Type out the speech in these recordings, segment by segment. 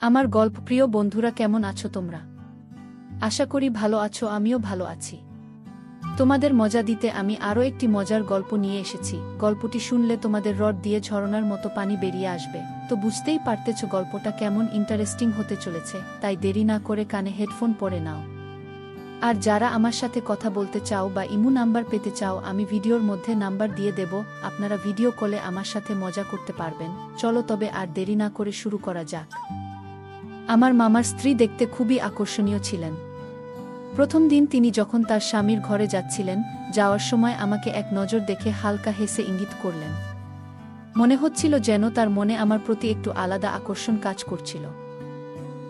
আমার গল্পপ্রিয় বন্ধুরা, কেমন আছো তোমরা? আশা করি ভালো আছো, আমিও ভালো আছি। তোমাদের মজা দিতে আমি আরও একটি মজার গল্প নিয়ে এসেছি। গল্পটি শুনলে তোমাদের রড দিয়ে ঝরনার মতো পানি বেরিয়ে আসবে। তো বুঝতেই পারতেছ গল্পটা কেমন ইন্টারেস্টিং হতে চলেছে, তাই দেরি না করে কানে হেডফোন পরে নাও। আর যারা আমার সাথে কথা বলতে চাও বা ইমো নাম্বার পেতে চাও, আমি ভিডিওর মধ্যে নাম্বার দিয়ে দেব, আপনারা ভিডিও কলে আমার সাথে মজা করতে পারবেন। চলো তবে আর দেরি না করে শুরু করা যাক। আমার মামার স্ত্রী দেখতে খুবই আকর্ষণীয় ছিলেন। প্রথম দিন তিনি যখন তার স্বামীর ঘরে যাচ্ছিলেন, যাওয়ার সময় আমাকে এক নজর দেখে হালকা হেসে ইঙ্গিত করলেন। মনে হচ্ছিল যেন তার মনে আমার প্রতি একটু আলাদা আকর্ষণ কাজ করছিল।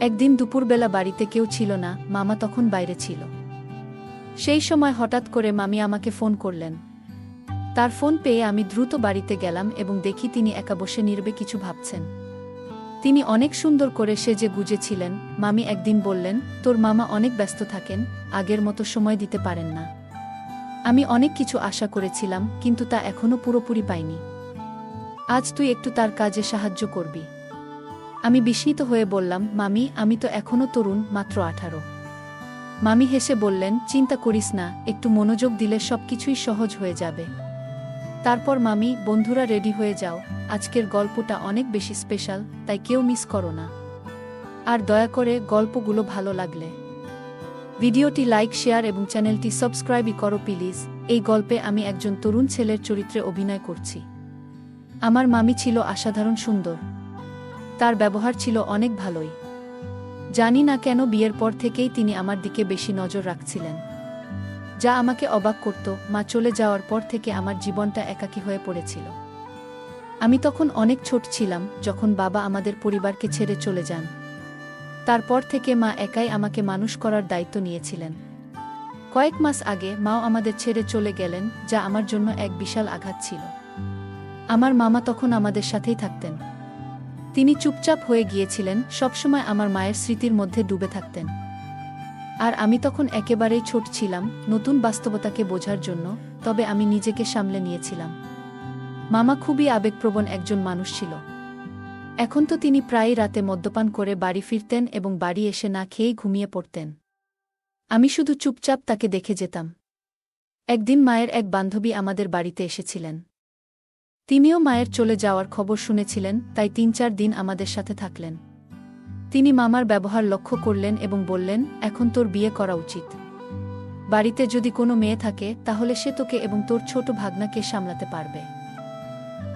একদিন দুপুরবেলা বাড়িতে কেউ ছিল না, মামা তখন বাইরে ছিল। সেই সময় হঠাৎ করে মামি আমাকে ফোন করলেন। তার ফোন পেয়ে আমি দ্রুত বাড়িতে গেলাম এবং দেখি তিনি একা বসে নীরবে কিছু ভাবছেন। তিনি অনেক সুন্দর করে সেজে গুজেছিলেন। মামি একদিন বললেন, তোর মামা অনেক ব্যস্ত থাকেন, আগের মতো সময় দিতে পারেন না। আমি অনেক কিছু আশা করেছিলাম, কিন্তু তা এখনো পুরোপুরি পাইনি। আজ তুই একটু তার কাজে সাহায্য করবি। আমি বিস্মিত হয়ে বললাম, মামি, আমি তো এখনো তরুণ, মাত্র 18। মামি হেসে বললেন, চিন্তা করিস না, একটু মনোযোগ দিলে সবকিছুই সহজ হয়ে যাবে। তারপর মামি, বন্ধুরা রেডি হয়ে যাও, আজকের গল্পটা অনেক বেশি স্পেশাল, তাই কেউ মিস করো না। আর দয়া করে গল্পগুলো ভালো লাগলে ভিডিওটি লাইক, শেয়ার এবং চ্যানেলটি সাবস্ক্রাইব করো প্লিজ। এই গল্পে আমি একজন তরুণ ছেলের চরিত্রে অভিনয় করছি। আমার মামি ছিল অসাধারণ সুন্দর। তার ব্যবহার ছিল অনেক ভালোই। জানি না কেন বিয়ের পর থেকেই তিনি আমার দিকে বেশি নজর রাখছিলেন, যা আমাকে অবাক করত। মা চলে যাওয়ার পর থেকে আমার জীবনটা একাকী হয়ে পড়েছিল। আমি তখন অনেক ছোট ছিলাম যখন বাবা আমাদের পরিবারকে ছেড়ে চলে যান। তারপর থেকে মা একাই আমাকে মানুষ করার দায়িত্ব নিয়েছিলেন। কয়েক মাস আগে মাও আমাদের ছেড়ে চলে গেলেন, যা আমার জন্য এক বিশাল আঘাত ছিল। আমার মামা তখন আমাদের সাথেই থাকতেন। তিনি চুপচাপ হয়ে গিয়েছিলেন, সবসময় আমার মায়ের স্মৃতির মধ্যে ডুবে থাকতেন। আর আমি তখন একেবারেই ছোট ছিলাম, নতুন বাস্তবতাকে বোঝার জন্য, তবে আমি নিজেকে সামলে নিয়েছিলাম। মামা খুবই আবেগপ্রবণ একজন মানুষ ছিল। এখন তো তিনি প্রায়ই রাতে মদ্যপান করে বাড়ি ফিরতেন এবং বাড়ি এসে না খেয়েই ঘুমিয়ে পড়তেন। আমি শুধু চুপচাপ তাকে দেখে যেতাম। একদিন মায়ের এক বান্ধবী আমাদের বাড়িতে এসেছিলেন। তিনিও মায়ের চলে যাওয়ার খবর শুনেছিলেন, তাই 3-4 দিন আমাদের সাথে থাকলেন। তিনি মামার ব্যবহার লক্ষ্য করলেন এবং বললেন, এখন তোর বিয়ে করা উচিত। বাড়িতে যদি কোনো মেয়ে থাকে তাহলে সে তোকে এবং তোর ছোট ভাগ্নাকে সামলাতে পারবে।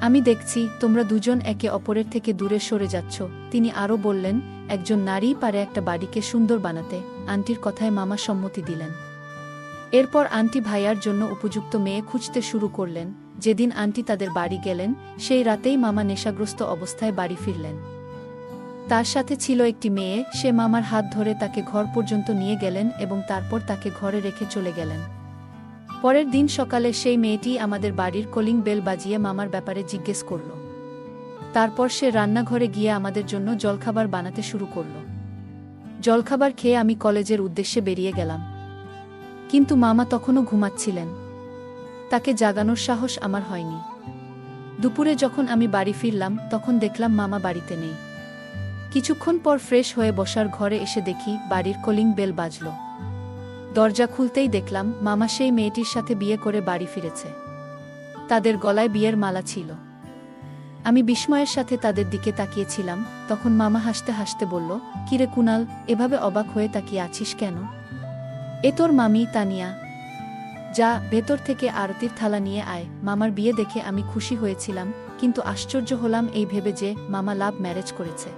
আমি দেখছি তোমরা দুজন একে অপরের থেকে দূরে সরে যাচ্ছ। তিনি আরও বললেন, একজন নারীই পারে একটা বাড়িকে সুন্দর বানাতে। আন্টির কথায় মামা সম্মতি দিলেন। এরপর আন্টি ভাইয়ার জন্য উপযুক্ত মেয়ে খুঁজতে শুরু করলেন। যেদিন আন্টি তাদের বাড়ি গেলেন, সেই রাতেই মামা নেশাগ্রস্ত অবস্থায় বাড়ি ফিরলেন। তার সাথে ছিল একটি মেয়ে। সে মামার হাত ধরে তাকে ঘর পর্যন্ত নিয়ে গেলেন এবং তারপর তাকে ঘরে রেখে চলে গেলেন। পরের দিন সকালে সেই মেয়েটি আমাদের বাড়ির কলিং বেল বাজিয়ে মামার ব্যাপারে জিজ্ঞেস করল। তারপর সে রান্নাঘরে গিয়ে আমাদের জন্য জলখাবার বানাতে শুরু করল। জলখাবার খেয়ে আমি কলেজের উদ্দেশ্যে বেরিয়ে গেলাম। কিন্তু মামা তখনও ঘুমাচ্ছিলেন। তাকে জাগানোর সাহস আমার হয়নি। দুপুরে যখন আমি বাড়ি ফিরলাম, তখন দেখলাম মামা বাড়িতে নেই। কিছুক্ষণ পর ফ্রেশ হয়ে বসার ঘরে এসে দেখি বাড়ির কলিং বেল বাজল। দরজা খুলতেই দেখলাম মামা সেই মেয়েটির সাথে বিয়ে করে বাড়ি ফিরেছে। তাদের গলায় বিয়ের মালা ছিল। আমি বিস্ময়ের সাথে তাদের দিকে তাকিয়েছিলাম। তখন মামা হাসতে হাসতে বলল, কিরে কুনাল, এভাবে অবাক হয়ে তাকিয়ে আছিস কেন? এ তোর মামি তানিয়া। যা, ভেতর থেকে আরতির থালা নিয়ে আয়। মামার বিয়ে দেখে আমি খুশি হয়েছিলাম, কিন্তু আশ্চর্য হলাম এই ভেবে যে মামা লাভ ম্যারেজ করেছে।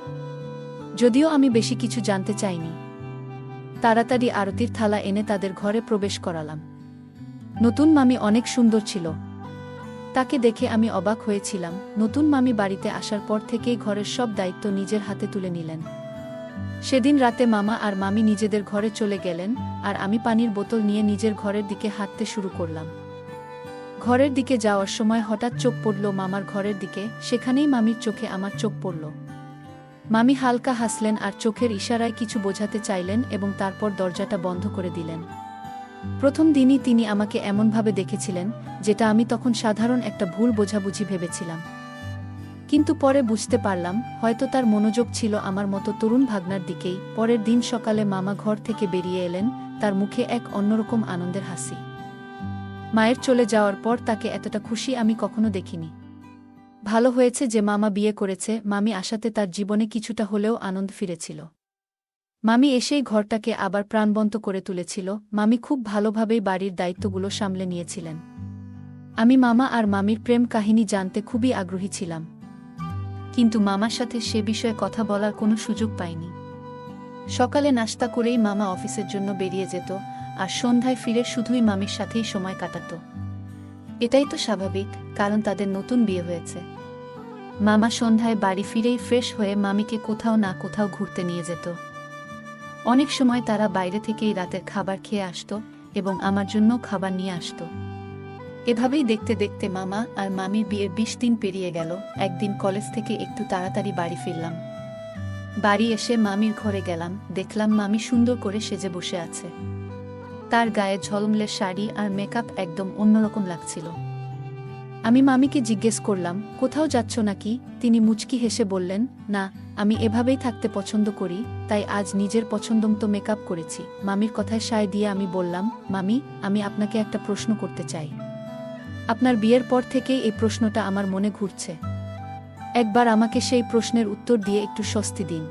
যদিও আমি বেশি কিছু জানতে চাইনি। তাড়াতাড়ি আরতির থালা এনে তাদের ঘরে প্রবেশ করালাম। নতুন মামি অনেক সুন্দর ছিল। তাকে দেখে আমি অবাক হয়েছিলাম। নতুন মামি বাড়িতে আসার পর থেকেই ঘরের সব দায়িত্ব নিজের হাতে তুলে নিলেন। সেদিন রাতে মামা আর মামি নিজেদের ঘরে চলে গেলেন, আর আমি পানির বোতল নিয়ে নিজের ঘরের দিকে হাঁটতে শুরু করলাম। ঘরের দিকে যাওয়ার সময় হঠাৎ চোখ পড়ল মামার ঘরের দিকে। সেখানেই মামির চোখে আমার চোখ পড়ল। মামি হালকা হাসলেন আর চোখের ইশারায় কিছু বোঝাতে চাইলেন এবং তারপর দরজাটা বন্ধ করে দিলেন। প্রথম দিনই তিনি আমাকে এমনভাবে দেখেছিলেন, যেটা আমি তখন সাধারণ একটা ভুল বোঝাবুঝি ভেবেছিলাম। কিন্তু পরে বুঝতে পারলাম হয়তো তার মনোযোগ ছিল আমার মতো তরুণ ভাগ্নার দিকেই। পরের দিন সকালে মামা ঘর থেকে বেরিয়ে এলেন, তার মুখে এক অন্যরকম আনন্দের হাসি। মায়ের চলে যাওয়ার পর তাকে এতটা খুশি আমি কখনো দেখিনি। ভালো হয়েছে যে মামা বিয়ে করেছে, মামি আসাতে তার জীবনে কিছুটা হলেও আনন্দ ফিরেছিল। মামি এসেই ঘরটাকে আবার প্রাণবন্ত করে তুলেছিল। মামি খুব ভালোভাবেই বাড়ির দায়িত্বগুলো সামলে নিয়েছিলেন। আমি মামা আর মামির প্রেম কাহিনী জানতে খুবই আগ্রহী ছিলাম, কিন্তু মামার সাথে সে বিষয়ে কথা বলার কোনো সুযোগ পাইনি। সকালে নাস্তা করেই মামা অফিসের জন্য বেরিয়ে যেত, আর সন্ধ্যায় ফিরে শুধুই মামির সাথেই সময় কাটাত। এটাই তো স্বাভাবিক, কারণ তাদের নতুন বিয়ে হয়েছে। মামা সন্ধ্যায় বাড়ি ফিরেই ফ্রেশ হয়ে মামিকে কোথাও না কোথাও ঘুরতে নিয়ে যেত। অনেক সময় তারা বাইরে থেকেই রাতের খাবার খেয়ে আসত এবং আমার জন্য খাবার নিয়ে আসত। এভাবেই দেখতে দেখতে মামা আর মামির বিয়ের 20 দিন পেরিয়ে গেল। একদিন কলেজ থেকে একটু তাড়াতাড়ি বাড়ি ফিরলাম। বাড়ি এসে মামির ঘরে গেলাম, দেখলাম মামি সুন্দর করে সেজে বসে আছে। তার গায়ে ঝলমলে শাড়ি আর মেকআপ একদম অন্যরকম লাগছিল। আমি মামিকে জিজ্ঞেস করলাম, কোথাও যাচ্ছ নাকি? তিনি মুচকি হেসে বললেন, না, আমি এভাবেই থাকতে পছন্দ করি, তাই আজ নিজের পছন্দমতো মেকআপ করেছি। মামির কথায় সায় দিয়ে আমি বললাম, মামি, আমি আপনাকে একটা প্রশ্ন করতে চাই। আপনার বিয়ের পর থেকেই এই প্রশ্নটা আমার মনে ঘুরছে। একবার আমাকে সেই প্রশ্নের উত্তর দিয়ে একটু স্বস্তি দিন।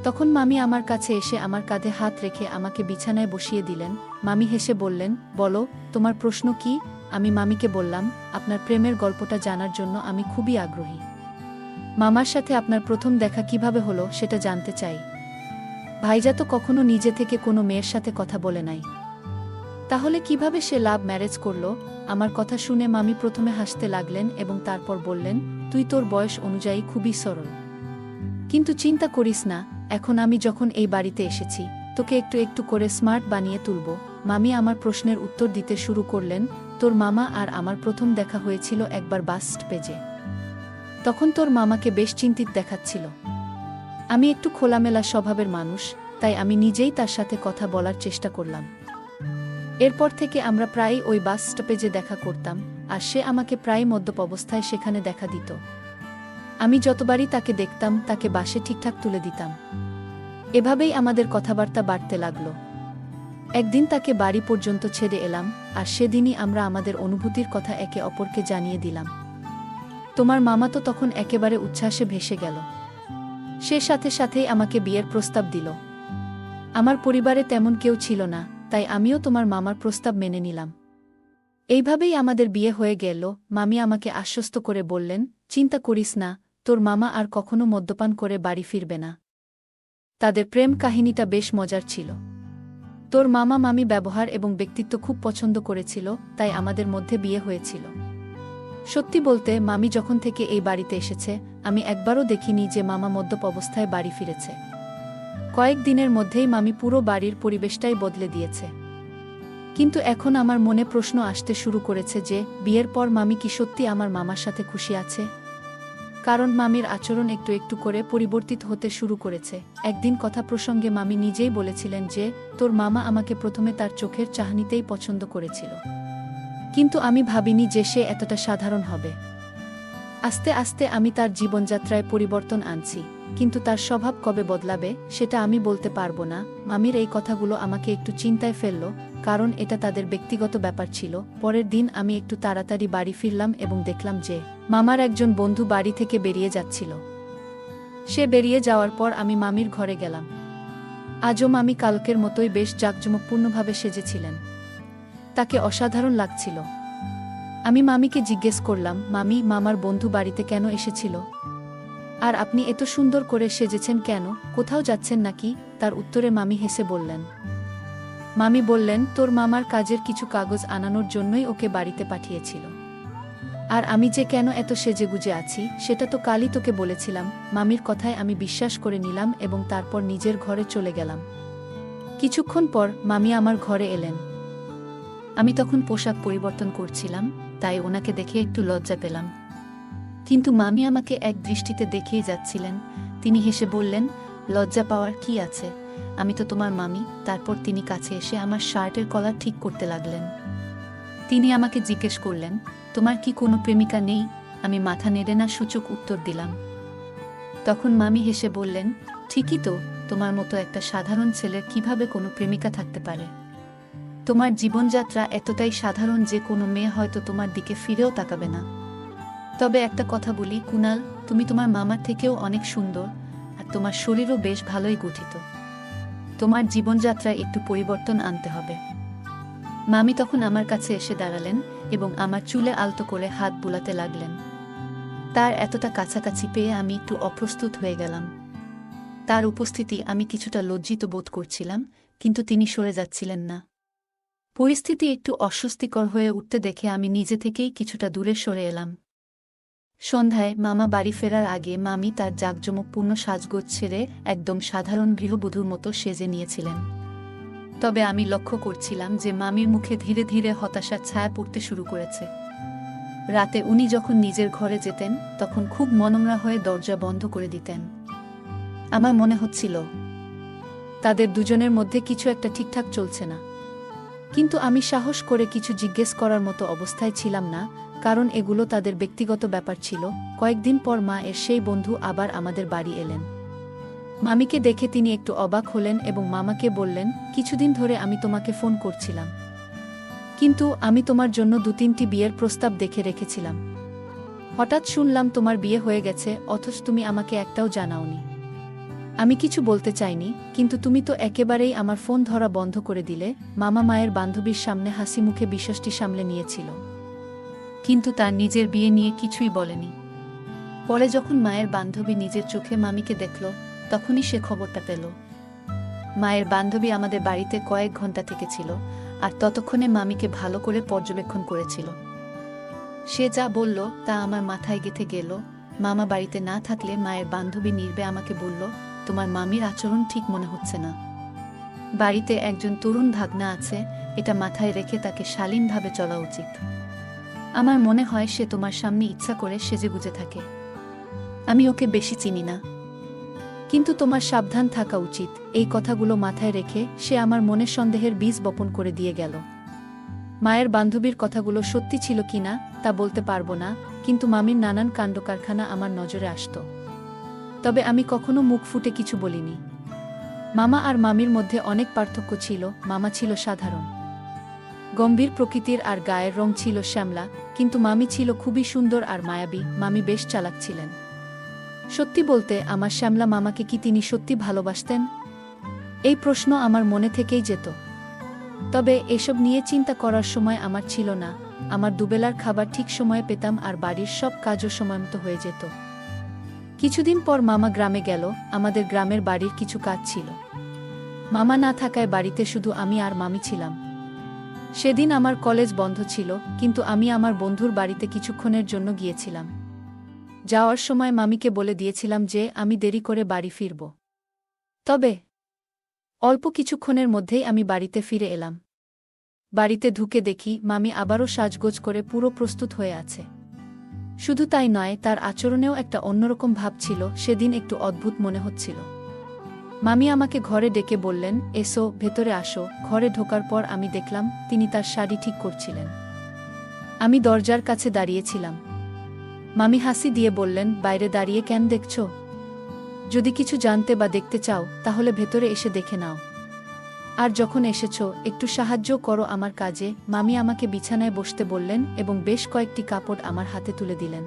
তখন মামি আমার কাছে এসে আমার কাঁধে হাত রেখে আমাকে বিছানায় বসিয়ে দিলেন। মামি হেসে বললেন, বলো, তোমার প্রশ্ন কি? আমি মামিকে বললাম, আপনার প্রেমের গল্পটা জানার জন্য আমি খুবই আগ্রহী। মামার সাথে আপনার প্রথম দেখা কিভাবে হলো সেটা জানতে চাই। ভাইজা তো কখনো নিজে থেকে কোনো মেয়ের সাথে কথা বলে নাই, তাহলে কিভাবে সে লাভ ম্যারেজ করলো? আমার কথা শুনে মামি প্রথমে হাসতে লাগলেন এবং তারপর বললেন, তুই তোর বয়স অনুযায়ী খুবই সরল, কিন্তু চিন্তা করিস না, এখন আমি যখন এই বাড়িতে এসেছি তোকে একটু একটু করে স্মার্ট বানিয়ে তুলব। মামি আমার প্রশ্নের উত্তর দিতে শুরু করলেন, তোর মামা আর আমার প্রথম দেখা হয়েছিল একবার বাস স্টপেজে। তখন তোর মামাকে বেশ চিন্তিত দেখাচ্ছিল। আমি একটু খোলামেলা স্বভাবের মানুষ, তাই আমি নিজেই তার সাথে কথা বলার চেষ্টা করলাম। এরপর থেকে আমরা প্রায়ই ওই বাস স্টপেজে দেখা করতাম, আর সে আমাকে প্রায় মদ্যপ অবস্থায় সেখানে দেখা দিত। আমি যতবারই তাকে দেখতাম তাকে বাসে ঠিকঠাক তুলে দিতাম। এভাবেই আমাদের কথাবার্তা বাড়তে লাগল। একদিন তাকে বাড়ি পর্যন্ত ছেড়ে এলাম, আর সেদিনই আমরা আমাদের অনুভূতির কথা একে অপরকে জানিয়ে দিলাম। তোমার মামা তো তখন একেবারে উচ্ছ্বাসে ভেসে গেল। সে সাথে সাথেই আমাকে বিয়ের প্রস্তাব দিল। আমার পরিবারে তেমন কেউ ছিল না, তাই আমিও তোমার মামার প্রস্তাব মেনে নিলাম। এইভাবেই আমাদের বিয়ে হয়ে গেল। মামি আমাকে আশ্বস্ত করে বললেন, চিন্তা করিস না, তোর মামা আর কখনো মদ্যপান করে বাড়ি ফিরবে না। তাদের প্রেম কাহিনীটা বেশ মজার ছিল। তোর মামা মামি ব্যবহার এবং ব্যক্তিত্ব খুব পছন্দ করেছিল, তাই আমাদের মধ্যে বিয়ে হয়েছিল। সত্যি বলতে, মামি যখন থেকে এই বাড়িতে এসেছে আমি একবারও দেখিনি যে মামা মদ্যপ অবস্থায় বাড়ি ফিরেছে। কয়েক দিনের মধ্যেই মামি পুরো বাড়ির পরিবেশটাই বদলে দিয়েছে। কিন্তু এখন আমার মনে প্রশ্ন আসতে শুরু করেছে যে, বিয়ের পর মামি কি সত্যি আমার মামার সাথে খুশি আছে? কারণ মামির আচরণ একটু একটু করে পরিবর্তিত হতে শুরু করেছে। একদিন কথা প্রসঙ্গে মামি নিজেই বলেছিলেন যে, তোর মামা আমাকে প্রথমে তার চোখের চাহনিতেই পছন্দ করেছিল, কিন্তু আমি ভাবিনি যে সে এতটা সাধারণ হবে। আস্তে আস্তে আমি তার জীবনযাত্রায় পরিবর্তন আনছি, কিন্তু তার স্বভাব কবে বদলাবে সেটা আমি বলতে পারবো না। মামির এই কথাগুলো আমাকে একটু চিন্তায় ফেলল, কারণ এটা তাদের ব্যক্তিগত ব্যাপার ছিল। পরের দিন আমি একটু তাড়াতাড়ি বাড়ি ফিরলাম এবং দেখলাম যে মামার একজন বন্ধু বাড়ি থেকে বেরিয়ে যাচ্ছিল। সে বেরিয়ে যাওয়ার পর আমি মামির ঘরে গেলাম। আজও মামি কালকের মতোই বেশ জাঁকজমকপূর্ণভাবে সেজেছিলেন। তাকে অসাধারণ লাগছিল। আমি মামিকে জিজ্ঞেস করলাম, মামি, মামার বন্ধু বাড়িতে কেন এসেছিল? আর আপনি এত সুন্দর করে সেজেছেন কেন? কোথাও যাচ্ছেন নাকি? তার উত্তরে মামি হেসে বললেন, মামি বললেন, তোর মামার কাজের কিছু কাগজ আনানোর জন্যই ওকে বাড়িতে পাঠিয়েছিল। আর আমি যে কেন এত সেজেগুজে আছি সেটা তো কালই তোকে বলেছিলাম। মামির কথায় আমি বিশ্বাস করে নিলাম এবং তারপর নিজের ঘরে চলে গেলাম। কিছুক্ষণ পর মামি আমার ঘরে এলেন। আমি তখন পোশাক পরিবর্তন করছিলাম, তাই ওনাকে দেখে একটু লজ্জা পেলাম। কিন্তু মামি আমাকে এক দৃষ্টিতে দেখেই যাচ্ছিলেন। তিনি হেসে বললেন, লজ্জা পাওয়ার কি আছে, আমি তো তোমার মামি। তারপর তিনি কাছে এসে আমার শার্টের কলার ঠিক করতে লাগলেন। তিনি আমাকে জিজ্ঞেস করলেন, তোমার কি কোনো প্রেমিকা নেই? আমি মাথা নেড়ে না সূচক উত্তর দিলাম। তখন মামি হেসে বললেন, ঠিকই তো, তোমার মতো একটা সাধারণ ছেলের কিভাবে কোনো প্রেমিকা থাকতে পারে? তোমার জীবনযাত্রা এতটাই সাধারণ যে কোনো মেয়ে হয়তো তোমার দিকে ফিরেও তাকাবে না। তবে একটা কথা বলি কুনাল, তুমি তোমার মামার থেকেও অনেক সুন্দর, আর তোমার শরীরও বেশ ভালোই গঠিত। তোমার জীবনযাত্রায় একটু পরিবর্তন আনতে হবে। মামি তখন আমার কাছে এসে দাঁড়ালেন এবং আমার চুলে আলতো করে হাত বুলাতে লাগলেন। তার এতটা কাছাকাছি পেয়ে আমি একটু অপ্রস্তুত হয়ে গেলাম। তার উপস্থিতি আমি কিছুটা লজ্জিত বোধ করছিলাম, কিন্তু তিনি সরে যাচ্ছিলেন না। পরিস্থিতি একটু অস্বস্তিকর হয়ে উঠতে দেখে আমি নিজে থেকেই কিছুটা দূরে সরে এলাম। সন্ধ্যায় মামা বাড়ি ফেরার আগে মামি তার জাঁকজমকপূর্ণ সাজগোজ ছেড়ে একদম সাধারণ গৃহবধূর মতো সেজে নিয়েছিলেন। তবে আমি লক্ষ্য করছিলাম যে মামির মুখে ধীরে ধীরে হতাশার ছায়া পড়তে শুরু করেছে। রাতে উনি যখন নিজের ঘরে যেতেন তখন খুব মনমরা হয়ে দরজা বন্ধ করে দিতেন। আমার মনে হচ্ছিল তাদের দুজনের মধ্যে কিছু একটা ঠিকঠাক চলছে না, কিন্তু আমি সাহস করে কিছু জিজ্ঞেস করার মতো অবস্থায় ছিলাম না, কারণ এগুলো তাদের ব্যক্তিগত ব্যাপার ছিল। কয়েকদিন পর মা এর সেই বন্ধু আবার আমাদের বাড়ি এলেন। মামিকে দেখে তিনি একটু অবাক হলেন এবং মামাকে বললেন, কিছুদিন ধরে আমি তোমাকে ফোন করছিলাম, কিন্তু আমি তোমার জন্য 2-3টি বিয়ের প্রস্তাব দেখে রেখেছিলাম। হঠাৎ শুনলাম তোমার বিয়ে হয়ে গেছে, অথচ তুমি আমাকে একটাও জানাওনি। আমি কিছু বলতে চাইনি, কিন্তু তুমি তো একেবারেই আমার ফোন ধরা বন্ধ করে দিলে। মামা মায়ের বান্ধবীর সামনে হাসি মুখে বিষয়টি সামলে নিয়েছিল, কিন্তু তার নিজের বিয়ে নিয়ে কিছুই বলেনি। পরে যখন মায়ের বান্ধবী নিজের চোখে মামিকে দেখল, তখনই সে খবরটা পেল। মায়ের বান্ধবী আমাদের বাড়িতে কয়েক ঘন্টা থেকেছিল, আর ততক্ষণে মামিকে ভালো করে পর্যবেক্ষণ করেছিল। সে যা বলল তা আমার মাথায় গেঁথে গেল। মামা বাড়িতে না থাকলে মায়ের বান্ধবী নির্বে আমাকে বলল, তোমার মামির আচরণ ঠিক মনে হচ্ছে না। বাড়িতে একজন তরুণ ভাগ্না আছে, এটা মাথায় রেখে তাকে শালীনভাবে চলা উচিত। আমার মনে হয় সে তোমার সামনে ইচ্ছা করে সেজেগুজে থাকে। আমি ওকে বেশি চিনি না, কিন্তু তোমার সাবধান থাকা উচিত। এই কথাগুলো মাথায় রেখে সে আমার মনে সন্দেহের বীজ বপন করে দিয়ে গেল। মায়ের বান্ধবীর কথাগুলো সত্যি ছিল কিনা তা বলতে পারবো না, কিন্তু মামির নানান কাণ্ডকারখানা আমার নজরে আসত। তবে আমি কখনো মুখ ফুটে কিছু বলিনি। মামা আর মামির মধ্যে অনেক পার্থক্য ছিল। মামা ছিল সাধারণ, গম্ভীর প্রকৃতির আর গায়ের রং ছিল শ্যামলা, কিন্তু মামি ছিল খুবই সুন্দর আর মায়াবী। মামি বেশ চালাক ছিলেন। সত্যি বলতে, আমার শ্যামলা মামাকে কি তিনি সত্যি ভালোবাসতেন? এই প্রশ্ন আমার মনে থেকেই যেত। তবে এসব নিয়ে চিন্তা করার সময় আমার ছিল না। আমার দুবেলার খাবার ঠিক সময়ে পেতাম আর বাড়ির সব কাজও সময়মতো হয়ে যেত। কিছুদিন পর মামা গ্রামে গেল। আমাদের গ্রামের বাড়ির কিছু কাজ ছিল। মামা না থাকায় বাড়িতে শুধু আমি আর মামি ছিলাম। সেদিন আমার কলেজ বন্ধ ছিল, কিন্তু আমি আমার বন্ধুর বাড়িতে কিছুক্ষণের জন্য গিয়েছিলাম। যাওয়ার সময় মামিকে বলে দিয়েছিলাম যে আমি দেরি করে বাড়ি ফিরব। তবে অল্প কিছুক্ষণের মধ্যেই আমি বাড়িতে ফিরে এলাম। বাড়িতে ঢুকে দেখি মামি আবারও সাজগোজ করে পুরো প্রস্তুত হয়ে আছে। শুধু তাই নয়, তার আচরণেও একটা অন্যরকম ভাব ছিল। সেদিন একটু অদ্ভুত মনে হচ্ছিল। মামি আমাকে ঘরে ডেকে বললেন, এসো, ভেতরে আসো। ঘরে ঢোকার পর আমি দেখলাম তিনি তার শাড়ি ঠিক করছিলেন। আমি দরজার কাছে দাঁড়িয়েছিলাম। মামি হাসি দিয়ে বললেন, বাইরে দাঁড়িয়ে কেন দেখছো? যদি কিছু জানতে বা দেখতে চাও তাহলে ভেতরে এসে দেখে নাও। আর যখন এসেছো, একটু সাহায্য করো আমার কাজে। মামি আমাকে বিছানায় বসতে বললেন এবং বেশ কয়েকটি কাপড় আমার হাতে তুলে দিলেন।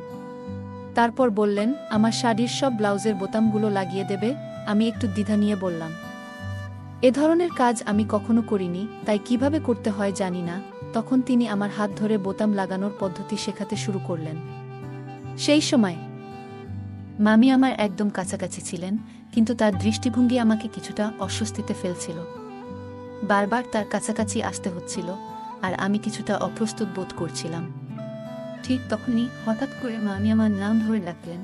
তারপর বললেন, আমার শাড়ির সব ব্লাউজের বোতামগুলো লাগিয়ে দেবে। আমি একটু দ্বিধা নিয়ে বললাম, এ ধরনের কাজ আমি কখনো করিনি, তাই কিভাবে করতে হয় জানি না। তখন তিনি আমার হাত ধরে বোতাম লাগানোর পদ্ধতি শেখাতে শুরু করলেন। সেই সময় মামি আমার একদম কাছাকাছি ছিলেন, কিন্তু তার দৃষ্টিভঙ্গি আমাকে কিছুটা অস্বস্তিতে ফেলছিল। বারবার তার কাছাকাছি আসতে হচ্ছিল, আর আমি কিছুটা অপ্রস্তুত বোধ করছিলাম। ঠিক তখনই হঠাৎ করে মামি আমার নাম ধরে ডাকলেন,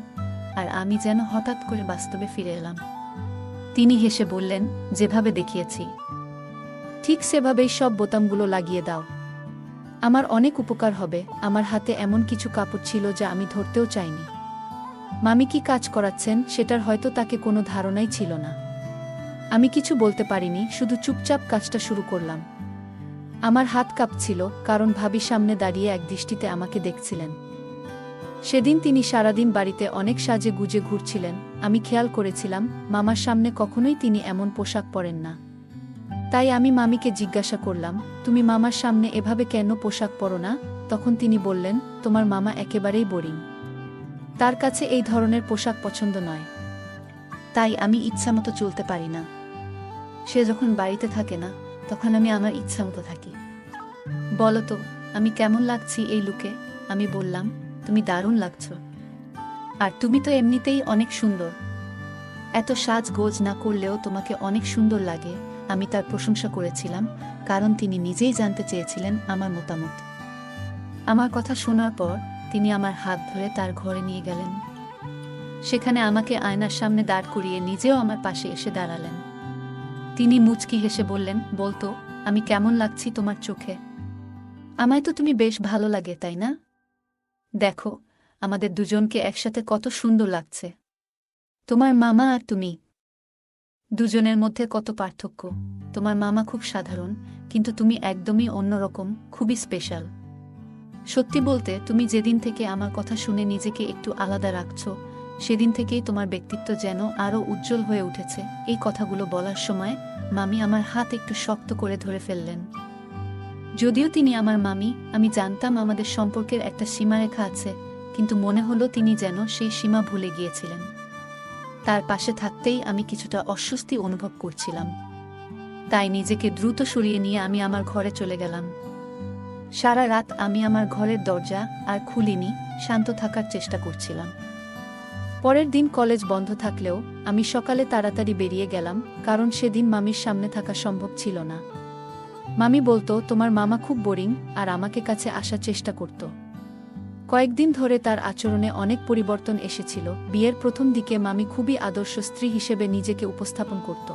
আর আমি যেন হঠাৎ করে বাস্তবে ফিরে এলাম। তিনি হেসে বললেন, যেভাবে দেখিয়েছি ঠিক সেভাবেই সব বোতামগুলো লাগিয়ে দাও। আমার অনেক উপকার হবে। আমার হাতে এমন কিছু কাপড় ছিল যা আমি ধরতেও চাইনি। মামি কি কাজ করাচ্ছেন সেটার হয়তো তাকে কোনো ধারণাই ছিল না। আমি কিছু বলতে পারিনি, শুধু চুপচাপ কাজটা শুরু করলাম। আমার হাত কাঁপছিল, কারণ ভাবি সামনে দাঁড়িয়ে এক দৃষ্টিতে আমাকে দেখছিলেন। সেদিন তিনি সারাদিন বাড়িতে অনেক সাজে গুজে ঘুরছিলেন। আমি খেয়াল করেছিলাম মামার সামনে কখনোই তিনি এমন পোশাক পরেন না। তাই আমি মামিকে জিজ্ঞাসা করলাম, তুমি মামার সামনে এভাবে কেন পোশাক পরো না? তখন তিনি বললেন, তোমার মামা একেবারেই বোরিং। তার কাছে এই ধরনের পোশাক পছন্দ নয়। তাই আমি ইচ্ছামতো চলতে পারি না। সে যখন বাড়িতে থাকে না, তখন আমি আমার ইচ্ছামতো থাকি। বলো তো, আমি কেমন লাগছি এই লুকে? আমি বললাম, তুমি দারুণ লাগছো। আর তুমি তো এমনিতেই অনেক সুন্দর। এত সাজগোজ না করলেও তোমাকে অনেক সুন্দর লাগে। আমি তার প্রশংসা করেছিলাম, কারণ তিনি নিজেই জানতে চেয়েছিলেন আমার মতামত। আমার কথা শোনার পর তিনি আমার হাত ধরে তার ঘরে নিয়ে গেলেন। সেখানে আমাকে আয়নার সামনে দাঁড় করিয়ে নিজেও আমার পাশে এসে দাঁড়ালেন। তিনি মুচকি হেসে বললেন, বলতো, আমি কেমন লাগছি তোমার চোখে? আমায় তো তুমি বেশ ভালো লাগে, তাই না? দেখো, আমাদের দুজনকে একসাথে কত সুন্দর লাগছে। তোমার মামা আর তুমি, দুজনের মধ্যে কত পার্থক্য। তোমার মামা খুব সাধারণ, কিন্তু তুমি একদমই অন্যরকম, খুবই স্পেশাল। সত্যি বলতে, তুমি যেদিন থেকে আমার কথা শুনে নিজেকে একটু আলাদা রাখছো, সেদিন থেকেই তোমার ব্যক্তিত্ব যেন আরও উজ্জ্বল হয়ে উঠেছে। এই কথাগুলো বলার সময় মামি আমার হাত একটু শক্ত করে ধরে ফেললেন। যদিও তিনি আমার মামি, আমি জানতাম আমাদের সম্পর্কের একটা সীমারেখা আছে, কিন্তু মনে হলো তিনি যেন সেই সীমা ভুলে গিয়েছিলেন। তার পাশে থাকতেই আমি কিছুটা অস্বস্তি অনুভব করছিলাম। তাই নিজেকে দ্রুত সরিয়ে নিয়ে আমি আমার ঘরে চলে গেলাম। সারা রাত আমি আমার ঘরের দরজা আর খুলিনি, শান্ত থাকার চেষ্টা করছিলাম। পরের দিন কলেজ বন্ধ থাকলেও আমি সকালে তাড়াতাড়ি বেরিয়ে গেলাম, কারণ সেদিন মামির সামনে থাকা সম্ভব ছিল না। মামি বলতো, তোমার মামা খুব বোরিং, আর আমাকে কাছে আসার চেষ্টা করত। কয়েকদিন ধরে তার আচরণে অনেক পরিবর্তন এসেছিল। বিয়ের প্রথম দিকে মামি খুবই আদর্শ স্ত্রী হিসেবে নিজেকে উপস্থাপন করত,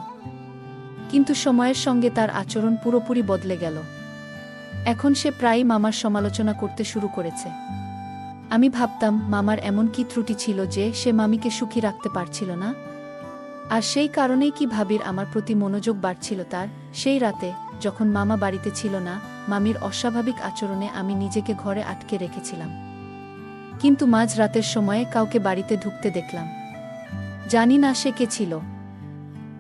কিন্তু সময়ের সঙ্গে তার আচরণ পুরোপুরি বদলে গেল। এখন সে প্রায়ই মামার সমালোচনা করতে শুরু করেছে। আমি ভাবতাম, মামার এমন কি ত্রুটি ছিল যে সে মামিকে সুখী রাখতে পারছিল না? আর সেই কারণেই কি ভাবির আমার প্রতি মনোযোগ বাড়ছিল তার। সেই রাতে, যখন মামা বাড়িতে ছিল না, মামির অস্বাভাবিক আচরণে আমি নিজেকে ঘরে আটকে রেখেছিলাম। কিন্তু মাঝ রাতের সময়ে কাউকে বাড়িতে ঢুকতে দেখলাম। জানি না সে কে ছিল।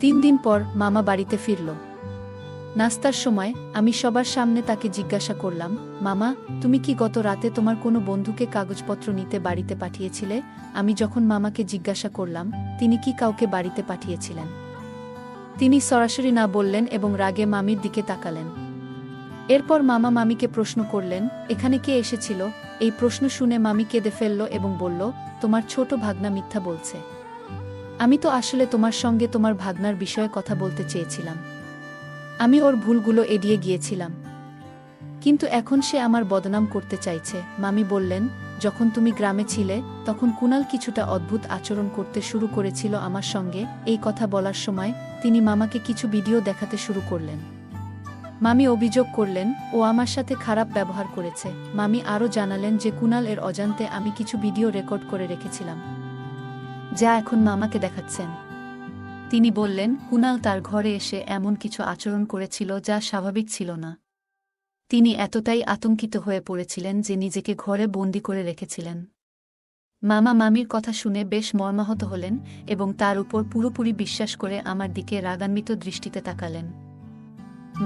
3 দিন পর মামা বাড়িতে ফিরল। নাস্তার সময় আমি সবার সামনে তাকে জিজ্ঞাসা করলাম, মামা, তুমি কি গত রাতে তোমার কোনো বন্ধুকে কাগজপত্র নিতে বাড়িতে পাঠিয়েছিলে? আমি যখন মামাকে জিজ্ঞাসা করলাম তিনি কি কাউকে বাড়িতে পাঠিয়েছিলেন, তিনি সরাসরি না বললেন এবং রাগে মামির দিকে তাকালেন। এরপর মামা মামিকে প্রশ্ন করলেন, এখানে কে এসেছিল? এই প্রশ্ন শুনে মামি কেঁদে ফেলল এবং বলল, তোমার ছোট ভাগনা মিথ্যা বলছে। আমি তো আসলে তোমার সঙ্গে তোমার ভাগনার বিষয়ে কথা বলতে চেয়েছিলাম। আমি ওর ভুলগুলো এড়িয়ে গিয়েছিলাম, কিন্তু এখন সে আমার বদনাম করতে চাইছে। মামি বললেন, যখন তুমি গ্রামে ছিলে, তখন কুনাল কিছুটা অদ্ভুত আচরণ করতে শুরু করেছিল আমার সঙ্গে। এই কথা বলার সময় তিনি মামাকে কিছু ভিডিও দেখাতে শুরু করলেন। মামি অভিযোগ করলেন ও আমার সাথে খারাপ ব্যবহার করেছে। মামি আরও জানালেন যে কুনাল এর অজান্তে আমি কিছু ভিডিও রেকর্ড করে রেখেছিলাম, যা এখন মামাকে দেখাচ্ছেন। তিনি বললেন, কুনাল তার ঘরে এসে এমন কিছু আচরণ করেছিল যা স্বাভাবিক ছিল না। তিনি এতটাই আতঙ্কিত হয়ে পড়েছিলেন যে নিজেকে ঘরে বন্দি করে রেখেছিলেন। মামা মামির কথা শুনে বেশ মর্মাহত হলেন এবং তার উপর পুরোপুরি বিশ্বাস করে আমার দিকে রাগান্বিত দৃষ্টিতে তাকালেন।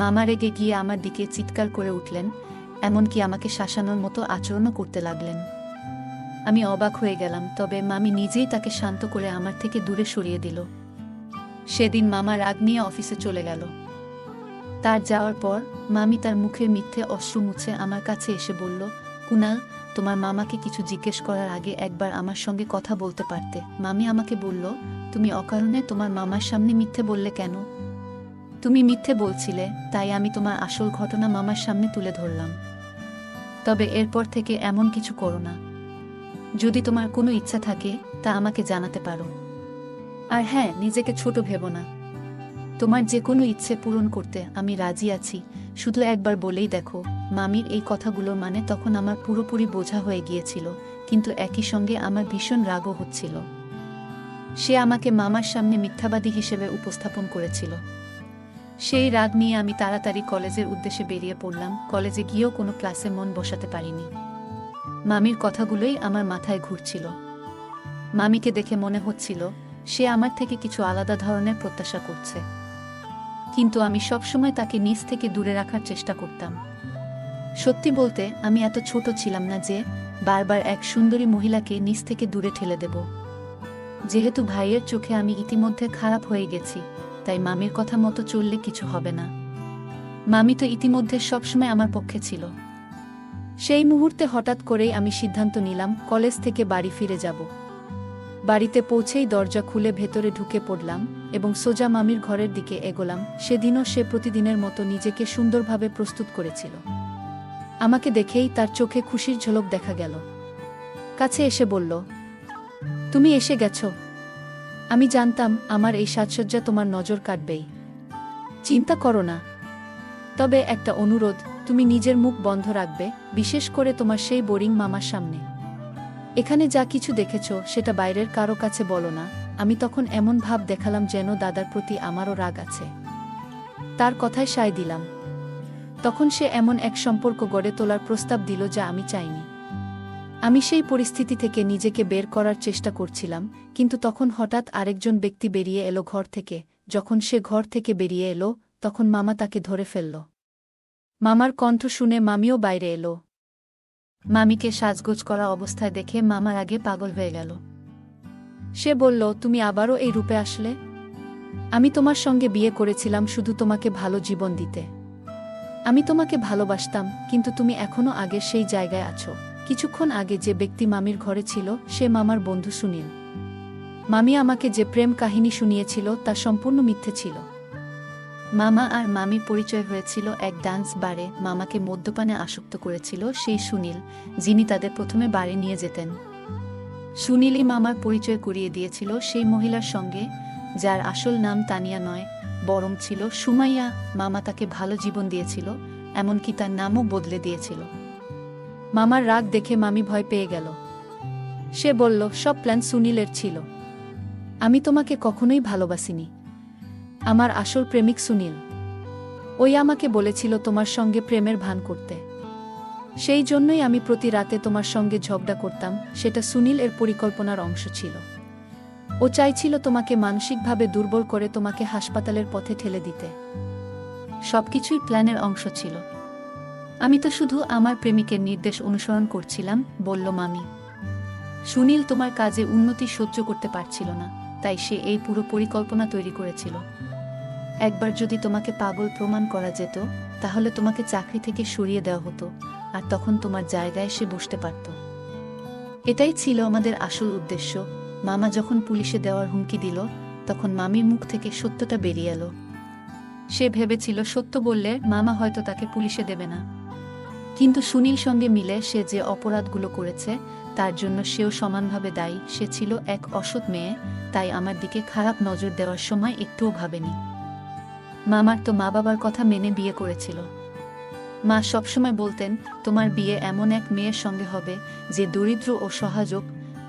মামা রেগে গিয়ে আমার দিকে চিৎকার করে উঠলেন, এমনকি আমাকে শাসানোর মতো আচরণও করতে লাগলেন। আমি অবাক হয়ে গেলাম, তবে মামি নিজেই তাকে শান্ত করে আমার থেকে দূরে সরিয়ে দিল। সেদিন মামা রাগ নিয়ে অফিসে চলে গেল। তার যাওয়ার পর মামি তার মুখের মিথ্যে অশ্রু মুছে আমার কাছে এসে বলল, কুনাল, তোমার মামাকে কিছু জিজ্ঞেস করার আগে একবার আমার সঙ্গে কথা বলতে পারতে। মামি আমাকে বলল, তুমি অকারণে তোমার মামার সামনে মিথ্যে বললে কেন? তুমি মিথ্যে বলছিলে, তাই আমি তোমার আসল ঘটনা মামার সামনে তুলে ধরলাম। তবে এরপর থেকে এমন কিছু করো না। যদি তোমার কোনো ইচ্ছা থাকে তা আমাকে জানাতে পারো। আর হ্যাঁ, নিজেকে ছোট ভেবো না। তোমার যে কোনো ইচ্ছে পূরণ করতে আমি রাজি আছি, শুধু একবার বলেই দেখো। মামির এই কথাগুলোর মানে তখন আমার পুরোপুরি বোঝা হয়ে গিয়েছিল, কিন্তু একই সঙ্গে আমার ভীষণ রাগও হচ্ছিল। সে আমাকে মামার সামনে মিথ্যাবাদী হিসেবে উপস্থাপন করেছিল। সেই রাগ নিয়ে আমি তাড়াতাড়ি কলেজের উদ্দেশ্যে বেরিয়ে পড়লাম। কলেজে গিয়েও কোনো ক্লাসে মন বসাতে পারিনি। মামির কথাগুলোই আমার মাথায় ঘুরছিল। মামিকে দেখে মনে হচ্ছিল সে আমার থেকে কিছু আলাদা ধরনের প্রত্যাশা করছে, কিন্তু আমি সবসময় তাকে নিজ থেকে দূরে রাখার চেষ্টা করতাম। সত্যি বলতে আমি এত ছোট ছিলাম না যে বারবার এক সুন্দরী মহিলাকে নিজ থেকে দূরে ঠেলে দেব। যেহেতু ভাইয়ের চোখে আমি ইতিমধ্যে খারাপ হয়ে গেছি, তাই মামির কথা মতো চললে কিছু হবে না। মামি তো ইতিমধ্যে সবসময় আমার পক্ষে ছিল। সেই মুহূর্তে হঠাৎ করেই আমি সিদ্ধান্ত নিলাম কলেজ থেকে বাড়ি ফিরে যাব। বাড়িতে পৌঁছেই দরজা খুলে ভেতরে ঢুকে পড়লাম এবং সোজা মামির ঘরের দিকে এগোলাম। সেদিনও সে প্রতিদিনের মতো নিজেকে সুন্দরভাবে প্রস্তুত করেছিল। আমাকে দেখেই তার চোখে খুশির ঝলক দেখা গেল। কাছে এসে বলল, তুমি এসে গেছ। আমি জানতাম আমার এই সাজসজ্জা তোমার নজর কাটবেই। চিন্তা করো না, তবে একটা অনুরোধ, তুমি নিজের মুখ বন্ধ রাখবে, বিশেষ করে তোমার সেই বোরিং মামার সামনে। এখানে যা কিছু দেখেছ সেটা বাইরের কারো কাছে বলো না। আমি তখন এমন ভাব দেখালাম যেন দাদার প্রতি আমারও রাগ আছে। তার কথায় সায় দিলাম। তখন সে এমন এক সম্পর্ক গড়ে তোলার প্রস্তাব দিল যা আমি চাইনি। আমি সেই পরিস্থিতি থেকে নিজেকে বের করার চেষ্টা করছিলাম, কিন্তু তখন হঠাৎ আরেকজন ব্যক্তি বেরিয়ে এলো ঘর থেকে। যখন সে ঘর থেকে বেরিয়ে এলো, তখন মামা তাকে ধরে ফেলল। মামার কণ্ঠ শুনে মামিও বাইরে এলো। মামিকে সাজগোজ করা অবস্থায় দেখে মামার আগে পাগল হয়ে গেল। সে বলল, তুমি আবারও এই রূপে আসলে? আমি তোমার সঙ্গে বিয়ে করেছিলাম শুধু তোমাকে ভালো জীবন দিতে। আমি তোমাকে ভালোবাসতাম, কিন্তু তুমি এখনো আগের সেই জায়গায় আছো। কিছুক্ষণ আগে যে ব্যক্তি মামির ঘরে ছিল সে মামার বন্ধু সুনীল। মামি আমাকে যে প্রেম কাহিনী শুনিয়েছিল তা সম্পূর্ণ মিথ্যে ছিল। মামা আর মামির পরিচয় হয়েছিল এক ডান্স বারে। মামাকে মদ্যপানে আসক্ত করেছিল সেই সুনীল, যিনি তাদের প্রথমে বারে নিয়ে যেতেন। সুনীলই মামার পরিচয় করিয়ে দিয়েছিল সেই মহিলার সঙ্গে, যার আসল নাম তানিয়া নয়, বরং ছিল সুমাইয়া। মামা তাকে ভালো জীবন দিয়েছিল, এমনকি তার নামও বদলে দিয়েছিল। মামার রাগ দেখে মামি ভয় পেয়ে গেল। সে বলল, সব প্ল্যান সুনীলের ছিল। আমি তোমাকে কখনোই ভালোবাসিনি। আমার আসল প্রেমিক সুনীল। ওই আমাকে বলেছিল তোমার সঙ্গে প্রেমের ভান করতে। সেই জন্যই আমি প্রতি রাতে তোমার সঙ্গে ঝগড়া করতাম। সেটা সুনীল এর পরিকল্পনার অংশ ছিল। ও চাইছিল তোমাকে মানসিকভাবে দুর্বল করে তোমাকে হাসপাতালের পথে ঠেলে দিতে। সবকিছুই প্ল্যানের অংশ ছিল। আমি তো শুধু আমার প্রেমিকের নির্দেশ অনুসরণ করছিলাম, বলল মামি। সুনীল তোমার কাজে উন্নতি সহ্য করতে পারছিল না, তাই সে এই পুরো পরিকল্পনা তৈরি করেছিল। একবার যদি তোমাকে পাগল প্রমাণ করা যেত, তাহলে তোমাকে চাকরি থেকে সরিয়ে দেওয়া হতো, আর তখন তোমার জায়গায় সে বসতে পারত। এটাই ছিল আমাদের আসল উদ্দেশ্য। মামা যখন পুলিশে দেওয়ার হুমকি দিল, তখন মামির মুখ থেকে সত্যটা বেরিয়ে এলো। সে ভেবেছিল সত্য বললে মামা হয়তো তাকে পুলিশে দেবে না, কিন্তু সুনীল সঙ্গে মিলে সে যে অপরাধগুলো করেছে তার জন্য সেও সমানভাবে দায়ী। সে ছিল এক অসৎ মেয়ে, তাই আমার দিকে খারাপ নজর দেওয়ার সময় একটুও ভাবেনি। মামার তো মা বাবার কথা মেনে বিয়ে করেছিল। মা সবসময় বলতেন, তোমার বিয়ে এমন এক মেয়ের সঙ্গে হবে যে দরিদ্র ও সহায়ক।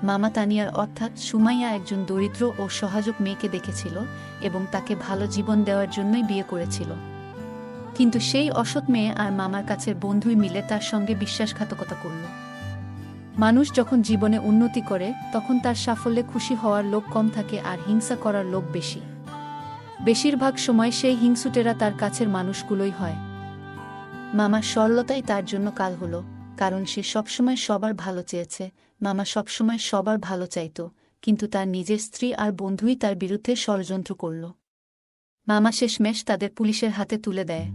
মামা তানিয়ার অর্থাৎ সুমাইয়া একজন দরিদ্র ও সহায়ক মেয়েকে দেখেছিল এবং তাকে ভালো জীবন দেওয়ার জন্যই বিয়ে করেছিল। কিন্তু সেই অসৎ মেয়ে আর মামার কাছের বন্ধুই মিলে তার সঙ্গে বিশ্বাসঘাতকতা করল। মানুষ যখন জীবনে উন্নতি করে তখন তার সাফল্যে খুশি হওয়ার লোক কম থাকে আর হিংসা করার লোক বেশি। বেশিরভাগ সময় সেই হিংসুটেরা তার কাছের মানুষগুলোই হয়। মামার সরলতাই তার জন্য কাল হলো, কারণ সে সবসময় সবার ভালো চেয়েছে। মামা সবসময় সবার ভালো চাইত, কিন্তু তার নিজের স্ত্রী আর বন্ধুই তার বিরুদ্ধে ষড়যন্ত্র করল। মামা শেষমেশ তাদের পুলিশের হাতে তুলে দেয়।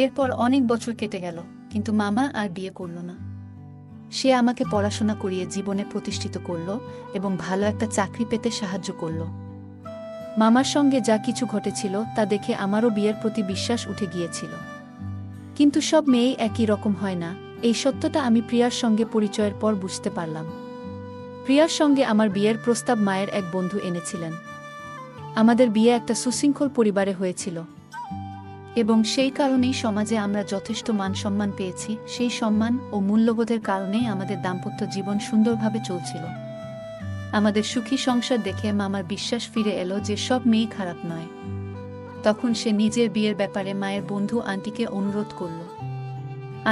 এরপর অনেক বছর কেটে গেল, কিন্তু মামা আর বিয়ে করল না। সে আমাকে পড়াশোনা করিয়ে জীবনে প্রতিষ্ঠিত করল এবং ভালো একটা চাকরি পেতে সাহায্য করল। মামার সঙ্গে যা কিছু ঘটেছিল তা দেখে আমারও বিয়ের প্রতি বিশ্বাস উঠে গিয়েছিল। কিন্তু সব মেয়েই একই রকম হয় না, এই সত্যটা আমি প্রিয়ার সঙ্গে পরিচয়ের পর বুঝতে পারলাম। প্রিয়ার সঙ্গে আমার বিয়ের প্রস্তাব মায়ের এক বন্ধু এনেছিলেন। আমাদের বিয়ে একটা সুশৃঙ্খল পরিবারে হয়েছিল এবং সেই কারণেই সমাজে আমরা যথেষ্ট মান সম্মান পেয়েছি। সেই সম্মান ও মূল্যবোধের কারণেই আমাদের দাম্পত্য জীবন সুন্দরভাবে চলছিল। আমাদের সুখী সংসার দেখে মামার বিশ্বাস ফিরে এলো যে সব মেয়ে খারাপ নয়। তখন সে নিজের বিয়ের ব্যাপারে মায়ের বন্ধু আন্টিকে অনুরোধ করল।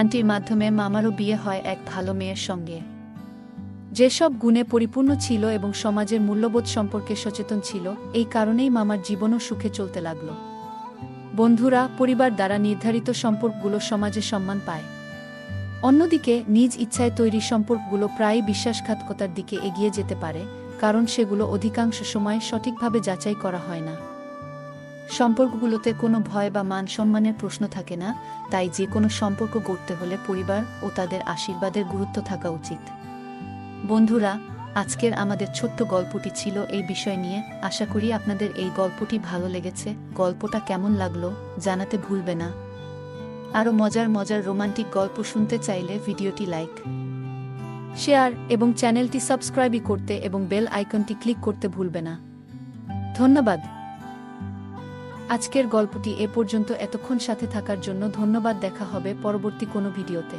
আন্টির মাধ্যমে মামারও বিয়ে হয় এক ভালো মেয়ের সঙ্গে, যেসব গুণে পরিপূর্ণ ছিল এবং সমাজের মূল্যবোধ সম্পর্কে সচেতন ছিল। এই কারণেই মামার জীবনও সুখে চলতে লাগল। বন্ধুরা, পরিবার দ্বারা নির্ধারিত সম্পর্কগুলো সমাজে সম্মান পায়। অন্যদিকে নিজ ইচ্ছায় তৈরি সম্পর্কগুলো প্রায়ই বিশ্বাসঘাতকতার দিকে এগিয়ে যেতে পারে, কারণ সেগুলো অধিকাংশ সময় সঠিকভাবে যাচাই করা হয় না। সম্পর্কগুলোতে কোনো ভয় বা মান সম্মানের প্রশ্ন থাকে না, তাই যে কোনো সম্পর্ক গড়তে হলে পরিবার ও তাদের আশীর্বাদের গুরুত্ব থাকা উচিত। বন্ধুরা, আজকের আমাদের ছোট্ট গল্পটি ছিল এই বিষয় নিয়ে। আশা করি আপনাদের এই গল্পটি ভালো লেগেছে। গল্পটা কেমন লাগলো জানাতে ভুলবে না। আরও মজার মজার রোমান্টিক গল্প শুনতে চাইলে ভিডিওটি লাইক, শেয়ার এবং চ্যানেলটি সাবস্ক্রাইব করতে এবং বেল আইকনটি ক্লিক করতে ভুলবে না। ধন্যবাদ। আজকের গল্পটি এ পর্যন্ত। এতক্ষণ সাথে থাকার জন্য ধন্যবাদ। দেখা হবে পরবর্তী কোনো ভিডিওতে।